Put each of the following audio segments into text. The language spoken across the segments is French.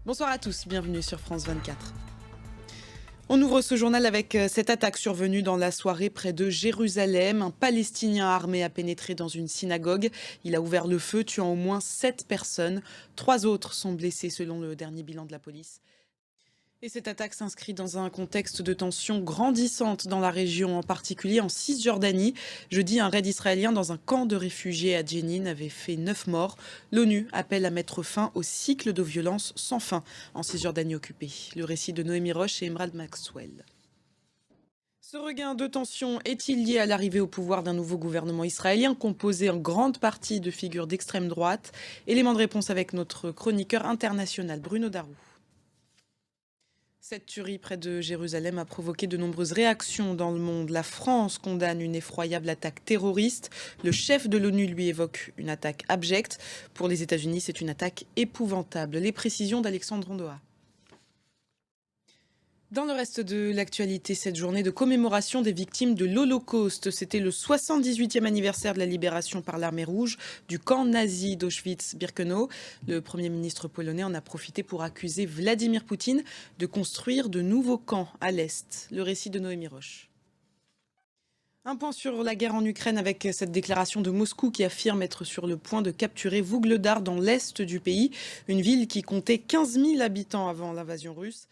Bonsoir à tous, bienvenue sur France 24. On ouvre ce journal avec cette attaque survenue dans la soirée près de Jérusalem. Un Palestinien armé a pénétré dans une synagogue. Il a ouvert le feu, tuant au moins 7 personnes. 3 autres sont blessés selon le dernier bilan de la police. Et cette attaque s'inscrit dans un contexte de tension grandissante dans la région, en particulier en Cisjordanie. Jeudi, un raid israélien dans un camp de réfugiés à Jenin avait fait 9 morts. L'ONU appelle à mettre fin au cycle de violence sans fin en Cisjordanie occupée. Le récit de Noémie Roche et Emerald Maxwell. Ce regain de tension est-il lié à l'arrivée au pouvoir d'un nouveau gouvernement israélien composé en grande partie de figures d'extrême droite? Élément de réponse avec notre chroniqueur international Bruno Darou. Cette tuerie près de Jérusalem a provoqué de nombreuses réactions dans le monde. La France condamne une effroyable attaque terroriste. Le chef de l'ONU lui évoque une attaque abjecte. Pour les États-Unis, c'est une attaque épouvantable. Les précisions d'Alexandre Rondoa. Dans le reste de l'actualité, cette journée de commémoration des victimes de l'Holocauste, c'était le 78e anniversaire de la libération par l'armée rouge du camp nazi d'Auschwitz-Birkenau. Le Premier ministre polonais en a profité pour accuser Vladimir Poutine de construire de nouveaux camps à l'Est. Le récit de Noémie Roche. Un point sur la guerre en Ukraine avec cette déclaration de Moscou qui affirme être sur le point de capturer Vuhledar dans l'Est du pays, une ville qui comptait 15 000 habitants avant l'invasion russe.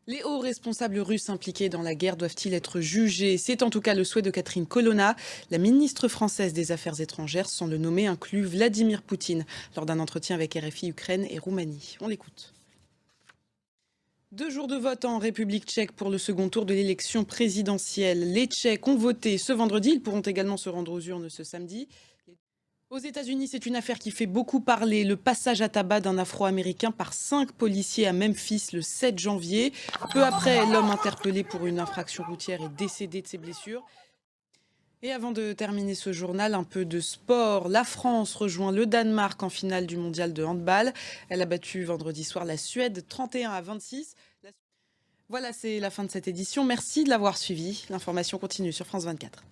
Les hauts responsables russes impliqués dans la guerre doivent-ils être jugés? C'est en tout cas le souhait de Catherine Colonna. La ministre française des Affaires étrangères, sans le nommer, inclut Vladimir Poutine lors d'un entretien avec RFI Ukraine et Roumanie. On l'écoute. 2 jours de vote en République tchèque pour le second tour de l'élection présidentielle. Les Tchèques ont voté ce vendredi. Ils pourront également se rendre aux urnes ce samedi. Aux États-Unis, c'est une affaire qui fait beaucoup parler. Le passage à tabac d'un Afro-Américain par 5 policiers à Memphis le 7 janvier. Peu après, l'homme interpellé pour une infraction routière est décédé de ses blessures. Et avant de terminer ce journal, un peu de sport. La France rejoint le Danemark en finale du mondial de handball. Elle a battu vendredi soir la Suède 31-26. Voilà, c'est la fin de cette édition. Merci de l'avoir suivi. L'information continue sur France 24.